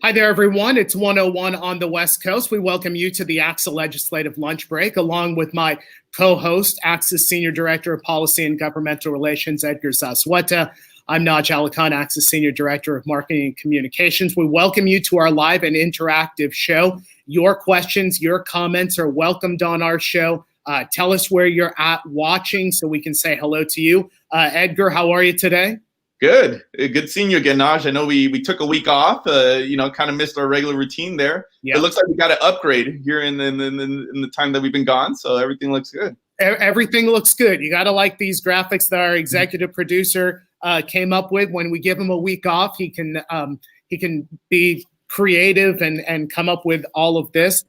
Hi there, everyone. It's 101 on the West Coast. We welcome you to the ACSA Legislative Lunch Break, along with my co-host, ACSA Senior Director of Policy and Governmental Relations, Edgar Zazweta. I'm Naj Edgar, ACSA Senior Director of Marketing and Communications. We welcome you to our live and interactive show. Your questions, your comments are welcomed on our show. Tell us where you're at watching so we can say hello to you. Edgar, how are you today? Good seeing you again, Naj. I know we took a week off, kind of missed our regular routine there. Yep. It looks like we got an upgrade here in the time that we've been gone, so everything looks good. Everything looks good. You got to like these graphics that our executive producer came up with. When we give him a week off, he can be creative and come up with all of this.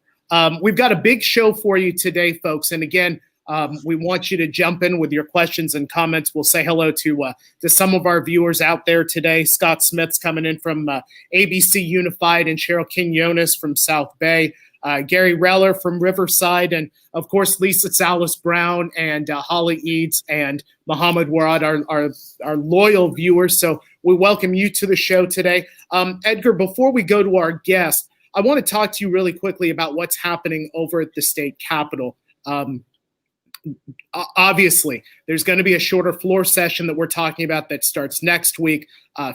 We've got a big show for you today, folks. And again, we want you to jump in with your questions and comments. We'll say hello to some of our viewers out there today. Scott Smith's coming in from ABC Unified, and Cheryl Quinones from South Bay, Gary Reller from Riverside, and of course Lisa Salas Brown and Holly Eads and Muhammad Warad, our loyal viewers. So we welcome you to the show today. Edgar, before we go to our guest, I want to talk to you really quickly about what's happening over at the state capitol. Obviously, there's going to be a shorter floor session that we're talking about that starts next week,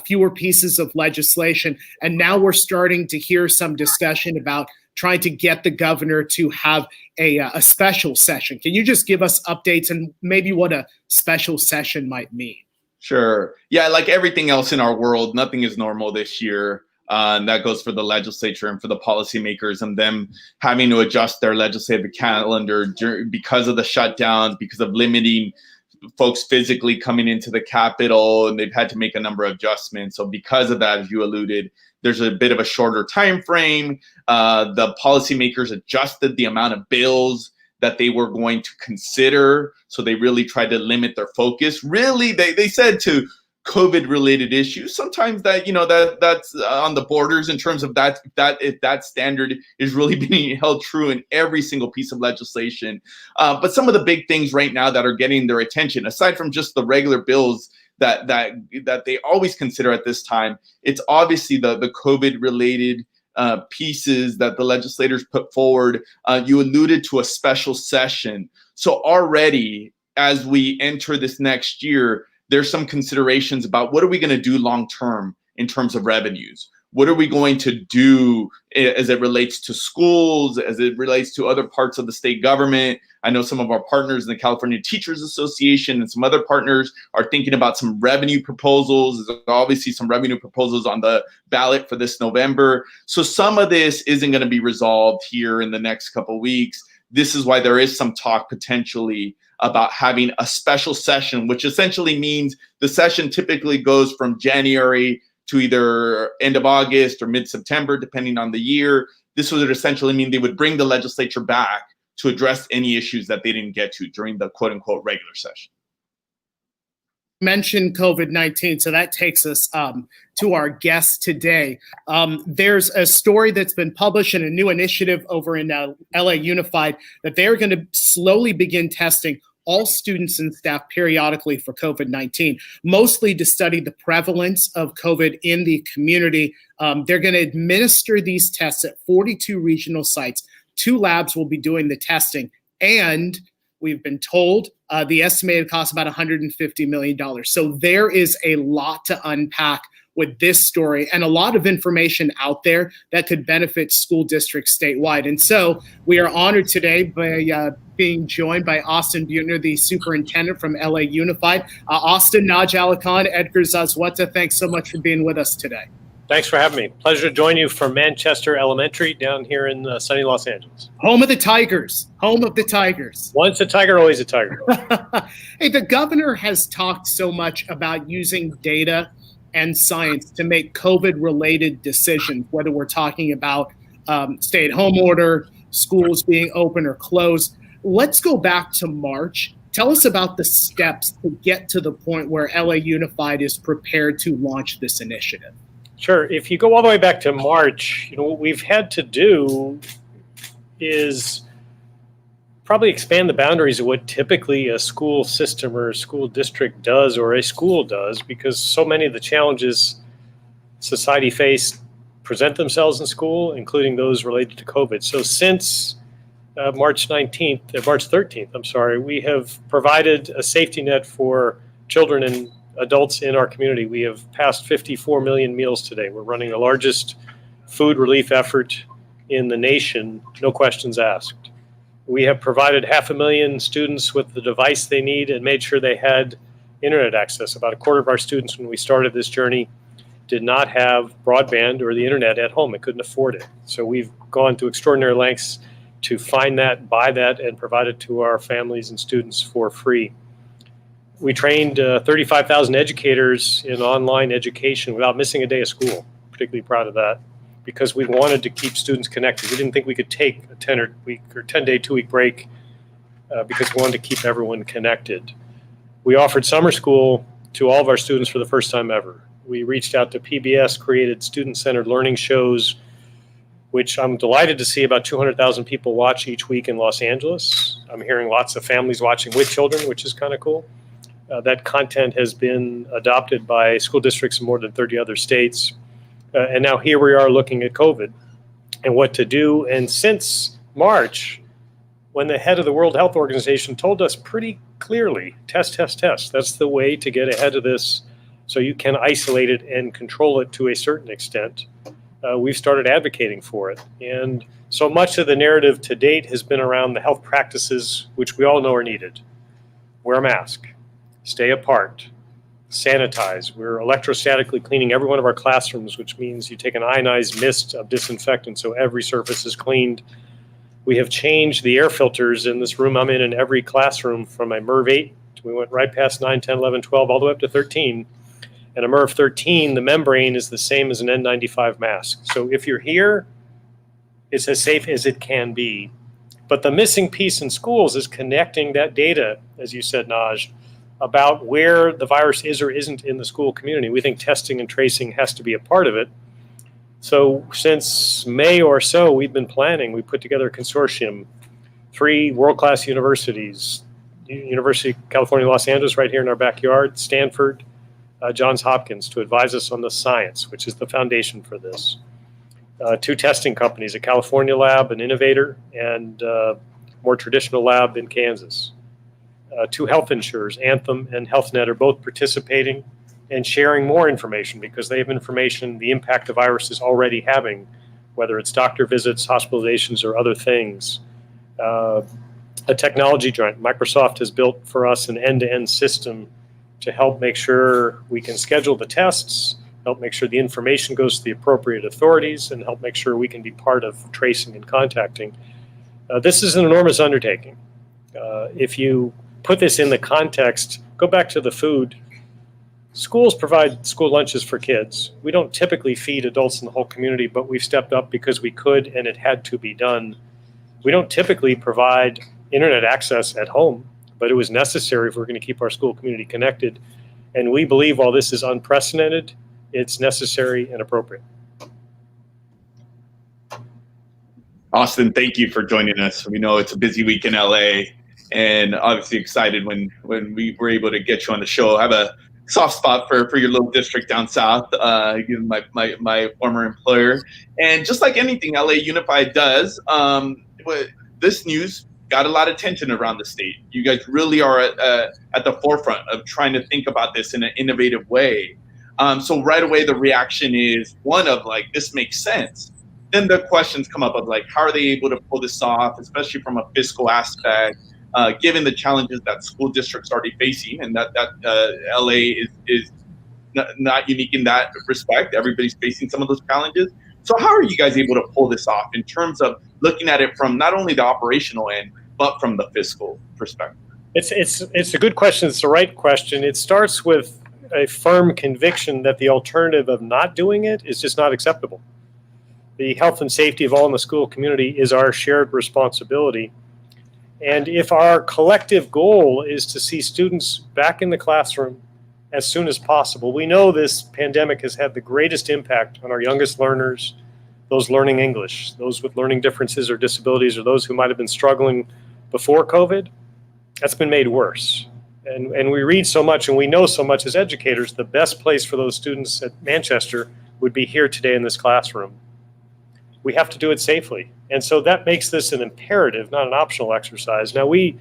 fewer pieces of legislation. And now we're starting to hear some discussion about trying to get the governor to have a special session. Can you just give us updates and maybe what a special session might mean? Sure. Yeah, like everything else in our world, nothing is normal this year. And that goes for the legislature and for the policymakers and them having to adjust their legislative calendar because of the shutdowns, because of limiting folks physically coming into the Capitol, and they've had to make a number of adjustments. So because of that, as you alluded, there's a bit of a shorter time frame. The policymakers adjusted the amount of bills that they were going to consider. So they really tried to limit their focus. Really, they said to COVID-related issues. Sometimes that's on the borders in terms of that if that standard is really being held true in every single piece of legislation. But some of the big things right now that are getting their attention, aside from just the regular bills that they always consider at this time, it's obviously the COVID-related pieces that the legislators put forward. You alluded to a special session. So already, as we enter this next year, there's some considerations about what are we going to do long term in terms of revenues? What are we going to do as it relates to schools, as it relates to other parts of the state government? I know some of our partners in the California Teachers Association and some other partners are thinking about some revenue proposals. There's obviously some revenue proposals on the ballot for this November. So some of this isn't going to be resolved here in the next couple of weeks. This is why there is some talk potentially about having a special session, which essentially means the session typically goes from January to either end of August or mid-September, depending on the year. This would essentially mean they would bring the legislature back to address any issues that they didn't get to during the quote-unquote regular session. Mentioned COVID-19, so that takes us to our guest today. There's a story that's been published in a new initiative over in LA Unified that they're going to slowly begin testing all students and staff periodically for COVID-19, mostly to study the prevalence of COVID in the community. They're going to administer these tests at 42 regional sites. 2 labs will be doing the testing, and we've been told the estimated cost about $150 million. So there is a lot to unpack with this story and a lot of information out there that could benefit school districts statewide. And so we are honored today by being joined by Austin Beutner, the superintendent from LA Unified. Austin, Naj Edgar, Edgar Zazweta, thanks so much for being with us today. Thanks for having me. Pleasure to join you from Manchester Elementary down here in sunny Los Angeles. Home of the Tigers. Home of the Tigers. Once a Tiger, always a Tiger. Hey, the governor has talked so much about using data and science to make COVID-related decisions, whether we're talking about stay-at-home order, schools being open or closed. Let's go back to March. Tell us about the steps to get to the point where LA Unified is prepared to launch this initiative. Sure. If you go all the way back to March, what we've had to do is probably expand the boundaries of what typically a school system or a school district does or a school does, because so many of the challenges society faced present themselves in school, including those related to COVID. So since March 13th, we have provided a safety net for children and adults in our community. We have passed 54 million meals today. We're running the largest food relief effort in the nation, no questions asked. We have provided 500,000 students with the device they need and made sure they had internet access. About a quarter of our students when we started this journey did not have broadband or the internet at home. They couldn't afford it. So we've gone to extraordinary lengths to find that, buy that, and provide it to our families and students for free. We trained 35,000 educators in online education without missing a day of school. Particularly proud of that, because we wanted to keep students connected. We didn't think we could take a 10-day, 2-week break because we wanted to keep everyone connected. We offered summer school to all of our students for the first time ever. We reached out to PBS, created student-centered learning shows, which I'm delighted to see about 200,000 people watch each week in Los Angeles. I'm hearing lots of families watching with children, which is kind of cool. That content has been adopted by school districts in more than 30 other states. And now here we are looking at COVID and what to do. And since March, when the head of the World Health Organization told us pretty clearly, test, test, test, that's the way to get ahead of this so you can isolate it and control it to a certain extent. We've started advocating for it. And so much of the narrative to date has been around the health practices, which we all know are needed. Wear a mask, stay apart, sanitize. We're electrostatically cleaning every one of our classrooms, which means you take an ionized mist of disinfectant so every surface is cleaned. We have changed the air filters in this room I'm in every classroom from a MERV 8. We went right past 9, 10, 11, 12, all the way up to 13. And a MERV 13, the membrane is the same as an N95 mask. So if you're here, it's as safe as it can be. But the missing piece in schools is connecting that data, as you said, Naj, about where the virus is or isn't in the school community. We think testing and tracing has to be a part of it. So since May or so, we've been planning. We put together a consortium, 3 world-class universities, University of California, Los Angeles, right here in our backyard, Stanford, Johns Hopkins, to advise us on the science, which is the foundation for this. 2 testing companies, a California lab, an innovator, and more traditional lab in Kansas. 2 health insurers, Anthem and HealthNet, are both participating and sharing more information because they have information, the impact the virus is already having, whether it's doctor visits, hospitalizations, or other things. A technology giant, Microsoft, has built for us an end-to-end system to help make sure we can schedule the tests, help make sure the information goes to the appropriate authorities, and help make sure we can be part of tracing and contacting. This is an enormous undertaking. If you put this in the context, go back to the food. Schools provide school lunches for kids. We don't typically feed adults in the whole community, but we've stepped up because we could and it had to be done. We don't typically provide internet access at home, but it was necessary if we're going to keep our school community connected. And we believe while this is unprecedented, it's necessary and appropriate. Austin, thank you for joining us. We know it's a busy week in LA, and obviously excited when we were able to get you on the show. I have a soft spot for your little district down south, my former employer. And just like anything LA Unified does, this news got a lot of attention around the state. You guys really are at the forefront of trying to think about this in an innovative way. So right away, the reaction is one of like, this makes sense. Then the questions come up of like, how are they able to pull this off, especially from a fiscal aspect, given the challenges that school districts are already facing, and that LA is not unique in that respect. Everybody's facing some of those challenges. So how are you guys able to pull this off in terms of looking at it from not only the operational end, but from the fiscal perspective? It's a good question. It's the right question. It starts with a firm conviction that the alternative of not doing it is just not acceptable. The health and safety of all in the school community is our shared responsibility. And if our collective goal is to see students back in the classroom as soon as possible, we know this pandemic has had the greatest impact on our youngest learners, those learning English, those with learning differences or disabilities, or those who might have been struggling before COVID. That's been made worse. And we read so much and we know so much as educators. The best place for those students at Manchester would be here today in this classroom. We have to do it safely. And so that makes this an imperative, not an optional exercise. Now, we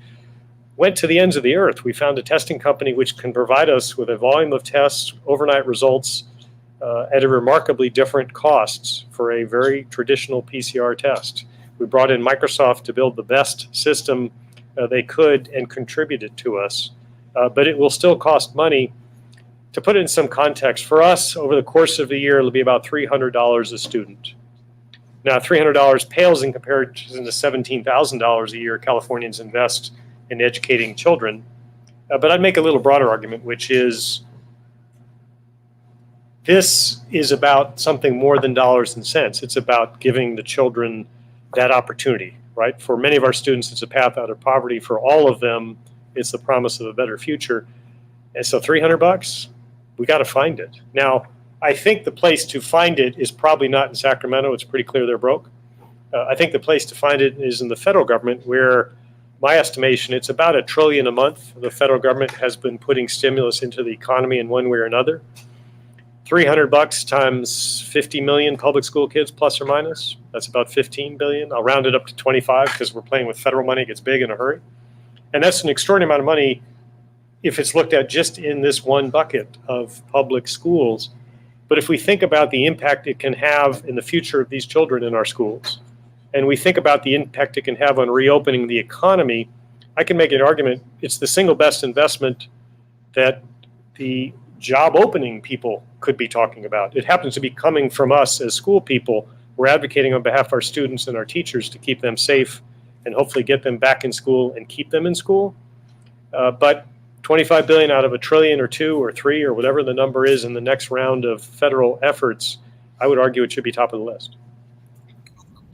went to the ends of the earth. We found a testing company which can provide us with a volume of tests, overnight results, at a remarkably different costs for a very traditional PCR test. We brought in Microsoft to build the best system they could and contributed to us, but it will still cost money. To put it in some context, for us, over the course of the year, it'll be about $300 a student. Now, $300 pales in comparison to $17,000 a year Californians invest in educating children. But I'd make a little broader argument, which is this is about something more than dollars and cents. It's about giving the children that opportunity, right? For many of our students, it's a path out of poverty. For all of them, it's the promise of a better future. And so $300, we got to find it. Now, I think the place to find it is probably not in Sacramento. It's pretty clear they're broke. I think the place to find it is in the federal government, where my estimation, it's about $1 trillion a month. The federal government has been putting stimulus into the economy in one way or another. $300 times 50 million public school kids, plus or minus. That's about 15 billion. I'll round it up to 25 because we're playing with federal money. It gets big in a hurry. And that's an extraordinary amount of money if it's looked at just in this one bucket of public schools. But if we think about the impact it can have in the future of these children in our schools, and we think about the impact it can have on reopening the economy, I can make an argument it's the single best investment that the job opening people could be talking about. It happens to be coming from us as school people. We're advocating on behalf of our students and our teachers to keep them safe and hopefully get them back in school and keep them in school. But 25 billion out of $1 trillion or 2 or 3 or whatever the number is in the next round of federal efforts, I would argue it should be top of the list.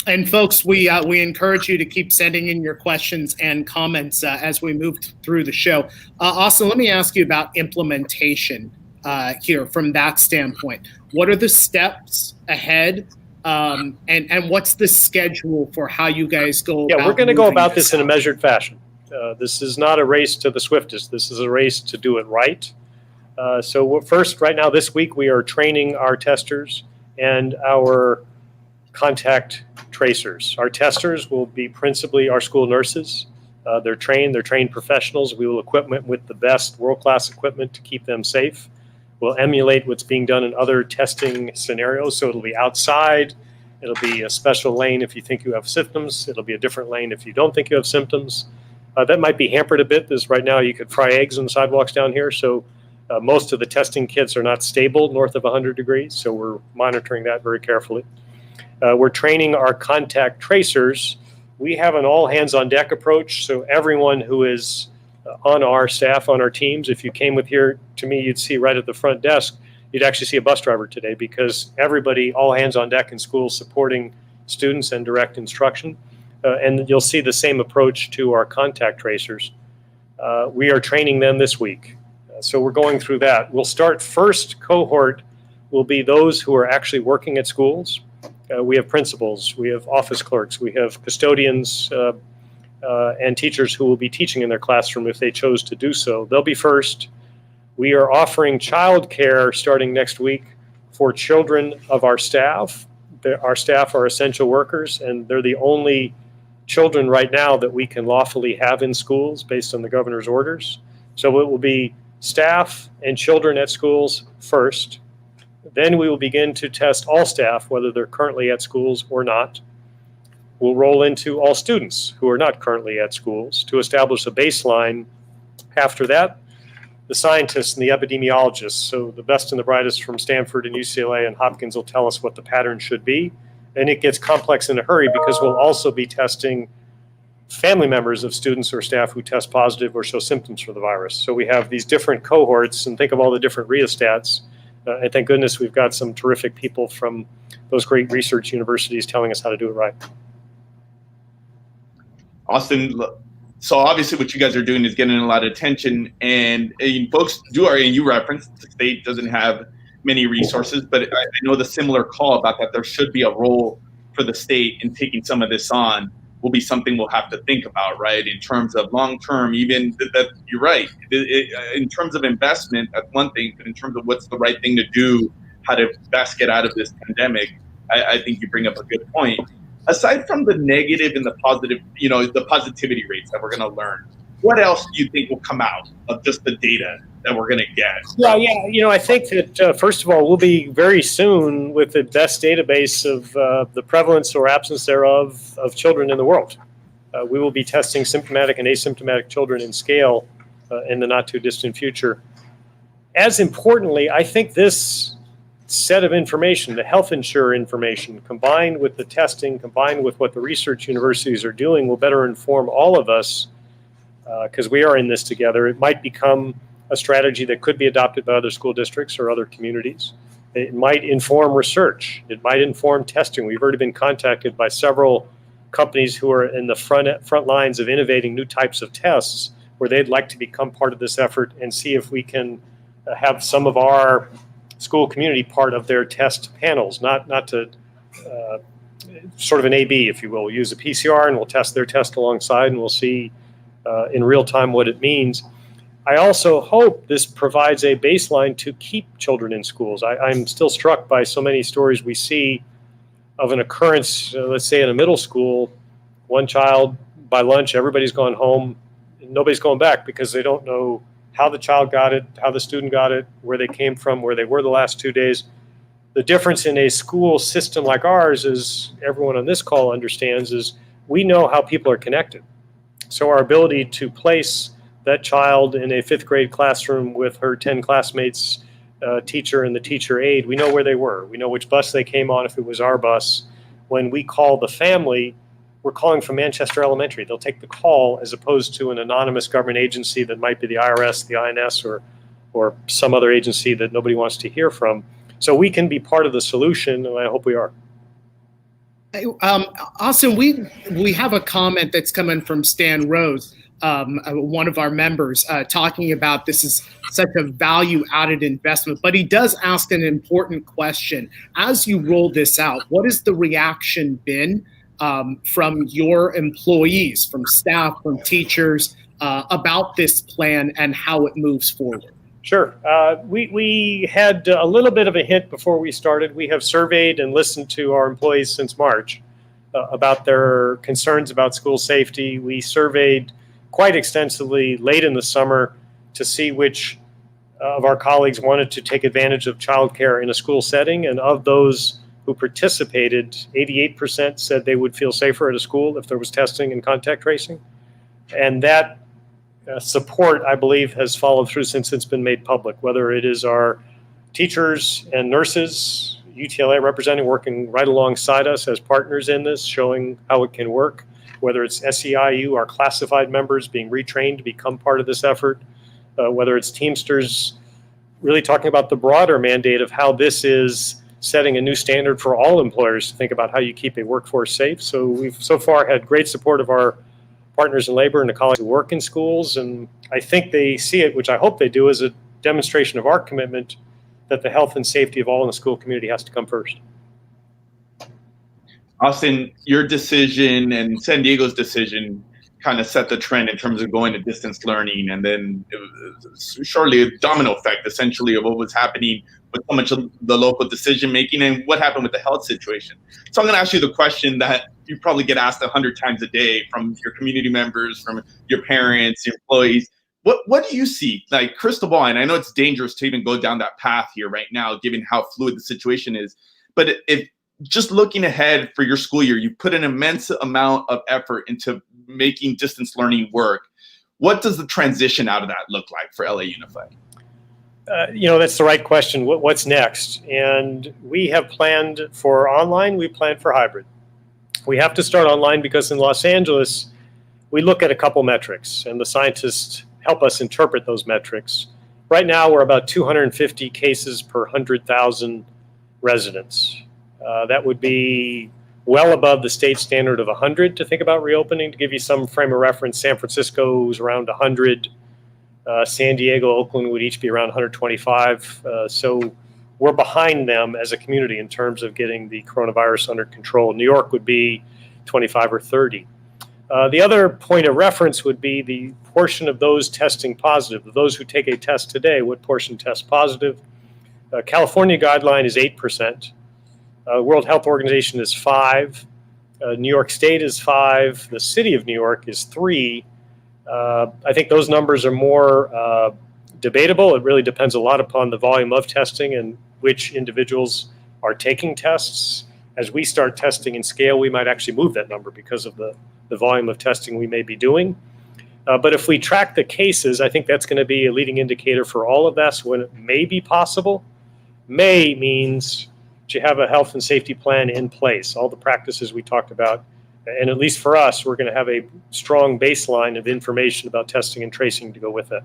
And folks, we encourage you to keep sending in your questions and comments as we move through the show. Austin, let me ask you about implementation here from that standpoint. What are the steps ahead, and what's the schedule for how you guys go about? Yeah, we're going to go about this in a measured fashion. This is not a race to the swiftest. This is a race to do it right. So first, right now, this week, we are training our testers and our contact tracers. Our testers will be principally our school nurses. They're trained professionals. We will equip them with the best world-class equipment to keep them safe. We'll emulate what's being done in other testing scenarios. So it'll be outside. It'll be a special lane if you think you have symptoms. It'll be a different lane if you don't think you have symptoms. That might be hampered a bit, because right now you could fry eggs on the sidewalks down here. So most of the testing kits are not stable north of 100 degrees. So we're monitoring that very carefully. We're training our contact tracers. We have an all hands on deck approach. So everyone who is on our staff, on our teams, if you came with here to me, you'd see right at the front desk, you'd actually see a bus driver today, because everybody all hands on deck in schools supporting students and direct instruction. And you'll see the same approach to our contact tracers. We are training them this week. So we're going through that. We'll start first cohort will be those who are actually working at schools. We have principals, we have office clerks, we have custodians and teachers who will be teaching in their classroom if they chose to do so. They'll be first. We are offering childcare starting next week for children of our staff. Our staff are essential workers, and they're the only children right now that we can lawfully have in schools based on the governor's orders. So it will be staff and children at schools first. Then we will begin to test all staff, whether they're currently at schools or not. We'll roll into all students who are not currently at schools to establish a baseline. After that, the scientists and the epidemiologists, so the best and the brightest from Stanford and UCLA and Hopkins, will tell us what the pattern should be. And it gets complex in a hurry, because we'll also be testing family members of students or staff who test positive or show symptoms for the virus. So we have these different cohorts, and think of all the different rheostats. And thank goodness we've got some terrific people from those great research universities telling us how to do it right. Austin, so obviously what you guys are doing is getting a lot of attention, and folks do are, and you referenced the state doesn't have many resources, but I know the similar call about that there should be a role for the state in taking some of this on will be something we'll have to think about, right? In terms of long-term, even that you're right. In terms of investment, that's one thing, but in terms of what's the right thing to do how to best get out of this pandemic, I think you bring up a good point. Aside from the negative and the positive, the positivity rates that we're going to learn, what else do you think will come out of just the data that we're going to get? Yeah. I think that, first of all, we'll be very soon with the best database of the prevalence or absence thereof of children in the world. We will be testing symptomatic and asymptomatic children in scale in the not too distant future. As importantly, I think this set of information, the health insurer information, combined with the testing, combined with what the research universities are doing, will better inform all of us, because we are in this together. It might become a strategy that could be adopted by other school districts or other communities. It might inform research. It might inform testing. We've already been contacted by several companies who are in the front lines of innovating new types of tests, where they'd like to become part of this effort and see if we can have some of our school community part of their test panels, not to sort of an A/B, if you will. We'll use a PCR and we'll test their test alongside, and we'll see in real time what it means. I also hope this provides a baseline to keep children in schools. I'm still struck by so many stories we see of an occurrence, let's say in a middle school, one child by lunch, everybody's gone home, nobody's going back because they don't know how the child got it, how the student got it, where they came from, where they were the last 2 days. The difference in a school system like ours, as everyone on this call understands, is we know how people are connected. So our ability to place that child in a 5th grade classroom with her 10 classmates, teacher and the teacher aide, we know where they were. We know which bus they came on if it was our bus. When we call the family, we're calling from Manchester Elementary. They'll take the call as opposed to an anonymous government agency that might be the IRS, the INS, or some other agency that nobody wants to hear from. So we can be part of the solution, and I hope we are. Austin, we have a comment that's coming from Stan Rose, one of our members, talking about this is such a value-added investment. But he does ask an important question. As you roll this out, what has the reaction been from your employees, from staff, from teachers, about this plan and how it moves forward? Sure. We had a little bit of a hint before we started. We have surveyed and listened to our employees since March about their concerns about school safety. We surveyed quite extensively late in the summer to see which of our colleagues wanted to take advantage of childcare in a school setting. And of those who participated, 88% said they would feel safer at a school if there was testing and contact tracing. And that support, I believe, has followed through since it's been made public, whether it is our teachers and nurses, UTLA representing, working right alongside us as partners in this, showing how it can work, whether it's SEIU, our classified members being retrained to become part of this effort, whether it's Teamsters really talking about the broader mandate of how this is setting a new standard for all employers to think about how you keep a workforce safe. So we've so far had great support of our partners in labor and the colleagues who work in schools, and I think they see it, which I hope they do, as a demonstration of our commitment that the health and safety of all in the school community has to come first. Austin, your decision and San Diego's decision kind of set the trend in terms of going to distance learning, and then it was shortly a domino effect, essentially, of what was happening with so much of the local decision making and what happened with the health situation. So I'm going to ask you the question that you probably get asked 100 times a day from your community members, from your parents, your employees. What do you see, like crystal ball? And I know it's dangerous to even go down that path here right now, given how fluid the situation is. But if just looking ahead for your school year, you put an immense amount of effort into making distance learning work. What does the transition out of that look like for LA Unified? That's the right question. What's next? And we have planned for online. We planned for hybrid. We have to start online because in Los Angeles, we look at a couple metrics, and the scientists help us interpret those metrics. Right now, we're about 250 cases per 100,000 residents. That would be well above the state standard of 100 to think about reopening. To give you some frame of reference, San Francisco is around 100. San Diego, Oakland would each be around 125. So we're behind them as a community in terms of getting the coronavirus under control. New York would be 25 or 30. The other point of reference would be the portion of those testing positive, those who take a test today, what portion test positive. California guideline is 8%. World Health Organization is 5%. New York State is 5%. The city of New York is 3%. I think those numbers are more debatable. It really depends a lot upon the volume of testing and which individuals are taking tests. As we start testing and scale, we might actually move that number because of the volume of testing we may be doing. But if we track the cases, I think that's going to be a leading indicator for all of us when it may be possible. May means you have a health and safety plan in place, all the practices we talked about. And at least for us, we're going to have a strong baseline of information about testing and tracing to go with it.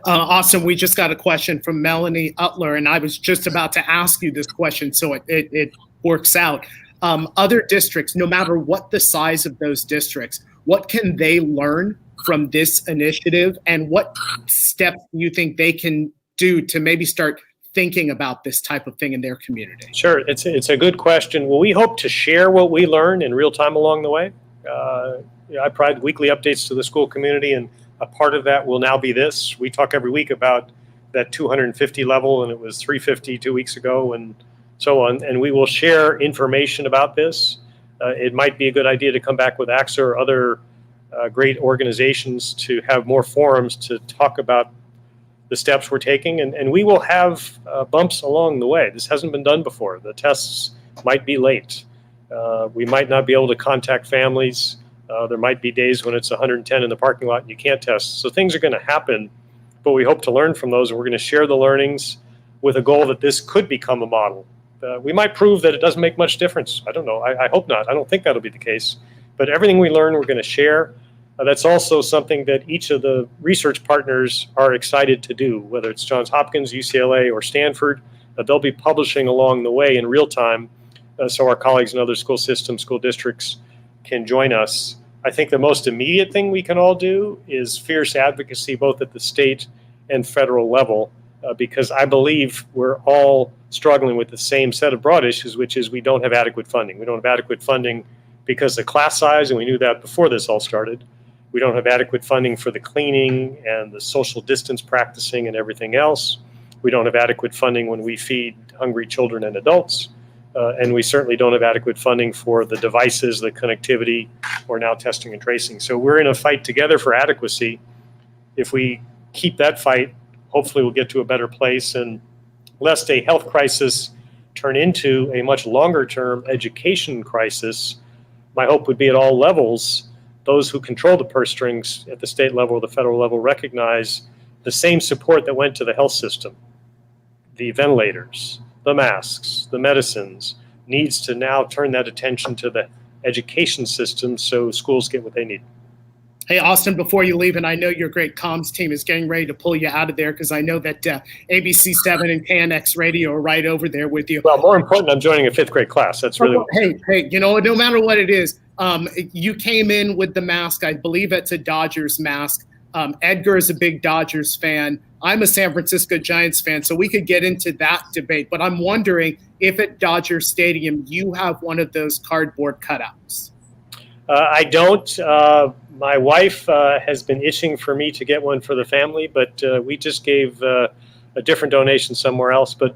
Awesome. We just got a question from Melanie Utler, and I was just about to ask you this question, so it works out. Other districts, no matter what the size of those districts, what can they learn from this initiative, and what steps do you think they can do to maybe start thinking about this type of thing in their community? Sure, it's a good question. Well, we hope to share what we learn in real time along the way. I provide weekly updates to the school community, and a part of that will now be this. We talk every week about that 250 level, and it was 350 2 weeks ago, and so on. And we will share information about this. It might be a good idea to come back with ACSA or other great organizations to have more forums to talk about the steps we're taking. And we will have bumps along the way. This hasn't been done before. The tests might be late. We might not be able to contact families. There might be days when it's 110 in the parking lot and you can't test. So things are going to happen, but we hope to learn from those, and we're going to share the learnings with a goal that this could become a model. We might prove that it doesn't make much difference. I don't know. I hope not. I don't think that'll be the case. But everything we learn, we're going to share. That's also something that each of the research partners are excited to do, whether it's Johns Hopkins, UCLA, or Stanford. They'll be publishing along the way in real time, so our colleagues in other school systems, school districts can join us. I think the most immediate thing we can all do is fierce advocacy, both at the state and federal level, because I believe we're all struggling with the same set of broad issues, which is we don't have adequate funding. We don't have adequate funding because of class size, and we knew that before this all started. We don't have adequate funding for the cleaning and the social distance practicing and everything else. We don't have adequate funding when we feed hungry children and adults. And we certainly don't have adequate funding for the devices, the connectivity, or now testing and tracing. So we're in a fight together for adequacy. If we keep that fight, hopefully we'll get to a better place, and lest a health crisis turn into a much longer-term education crisis. My hope would be at all levels, those who control the purse strings at the state level or the federal level recognize the same support that went to the health system, the ventilators, the masks, the medicines, needs to now turn that attention to the education system so schools get what they need. Hey, Austin, before you leave, and I know your great comms team is getting ready to pull you out of there because I know that ABC 7 and KNX Radio are right over there with you. Well, more important, I'm joining a 5th grade class. That's really Hey, you know, no matter what it is, you came in with the mask. I believe it's a Dodgers mask. Edgar is a big Dodgers fan. I'm a San Francisco Giants fan, so we could get into that debate. But I'm wondering if at Dodger Stadium you have one of those cardboard cutouts. I don't. My wife has been itching for me to get one for the family, but we just gave a different donation somewhere else. But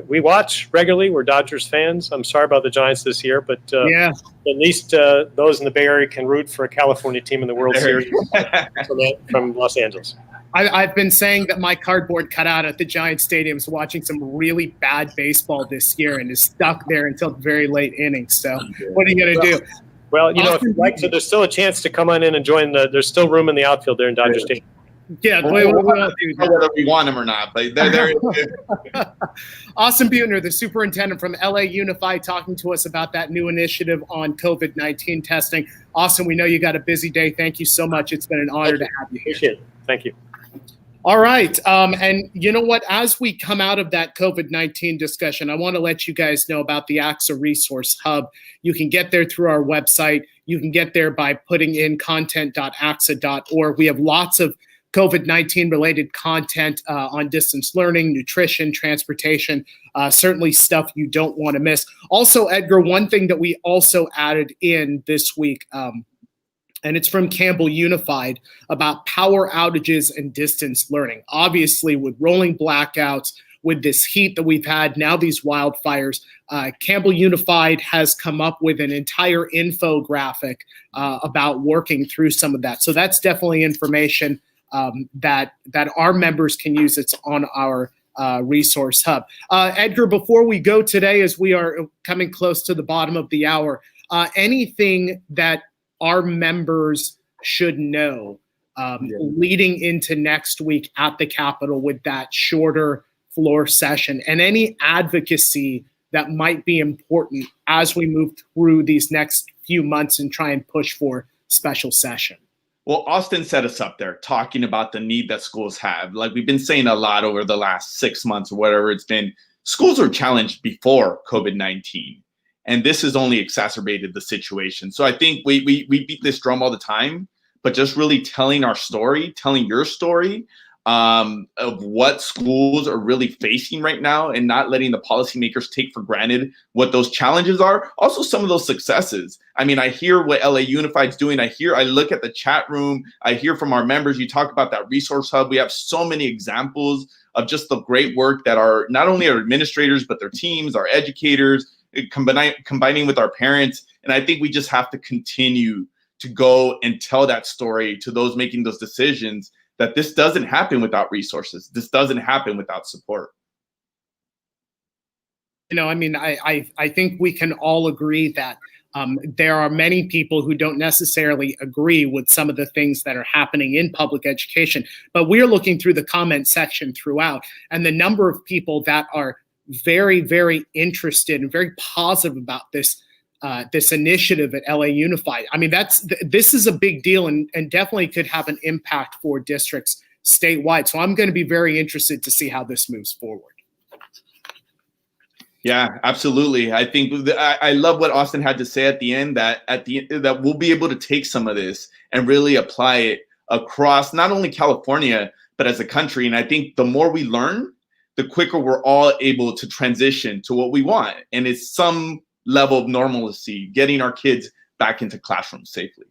we watch regularly. We're Dodgers fans. I'm sorry about the Giants this year, but yeah. At least those in the Bay Area can root for a California team in the World Series from Los Angeles. I've been saying that my cardboard cutout at the Giants Stadium is watching some really bad baseball this year and is stuck there until the very late innings. So what are you going to do? Well, you know, if you'd like to, there's still a chance to come on in and join there's still room in the outfield there in Dodger Stadium. Yeah, whether we want them or not, but they're Austin Beutner, the superintendent from LA Unified, talking to us about that new initiative on COVID-19 testing. Austin, we know you got a busy day. Thank you so much. It's been an honor to have you here. Appreciate it. Thank you. All right. And you know what? As we come out of that COVID-19 discussion, I want to let you guys know about the ACSA Resource Hub. You can get there through our website. You can get there by putting in content.acsa.org. We have lots of COVID-19 related content on distance learning, nutrition, transportation, certainly stuff you don't want to miss. Also, Edgar, one thing that we also added in this week, and it's from Campbell Unified, about power outages and distance learning. Obviously, with rolling blackouts, with this heat that we've had, now these wildfires. Campbell Unified has come up with an entire infographic about working through some of that. So that's definitely information that our members can use. It's on our Resource Hub. Edgar, before we go today, as we are coming close to the bottom of the hour, anything that our members should know leading into next week at the Capitol with that shorter floor session, and any advocacy that might be important as we move through these next few months and try and push for special session? Well, Austin set us up there talking about the need that schools have. Like we've been saying a lot over the last 6 months or whatever it's been, schools were challenged before COVID-19, and this has only exacerbated the situation. So I think we beat this drum all the time, but just really telling our story, telling your story of what schools are really facing right now, and not letting the policymakers take for granted what those challenges are. Also, some of those successes. I mean, I hear what LA Unified's doing. I look at the chat room. I hear from our members. You talk about that resource hub. We have so many examples of just the great work that are not only our administrators, but their teams, our educators, combining with our parents. And I think we just have to continue to go and tell that story to those making those decisions, that this doesn't happen without resources. This doesn't happen without support. You know, I mean, I think we can all agree that there are many people who don't necessarily agree with some of the things that are happening in public education, but we're looking through the comment section throughout, and the number of people that are very, very interested and very positive about this this initiative at LA Unified. I mean, this is a big deal, and definitely could have an impact for districts statewide. So I'm going to be very interested to see how this moves forward. Yeah, absolutely. I think I love what Austin had to say at the end, that that we'll be able to take some of this and really apply it across not only California, but as a country. And I think the more we learn, the quicker we're all able to transition to what we want. And it's some level of normalcy, getting our kids back into classrooms safely.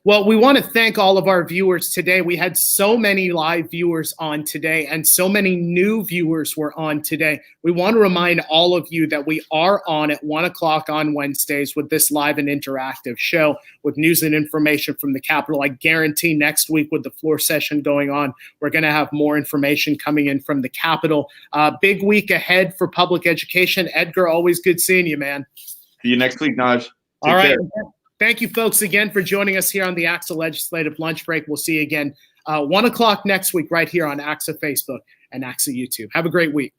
Well, we want to thank all of our viewers today. We had so many live viewers on today, and so many new viewers were on today. We want to remind all of you that we are on at 1 o'clock on Wednesdays with this live and interactive show with news and information from the Capitol. I guarantee next week, with the floor session going on, we're going to have more information coming in from the Capitol. Big week ahead for public education. Edgar, always good seeing you, man. See you next week, Naj. Take all right. care. Thank you, folks, again for joining us here on the ACSA Legislative Lunch Break. We'll see you again 1 o'clock next week right here on ACSA Facebook and ACSA YouTube. Have a great week.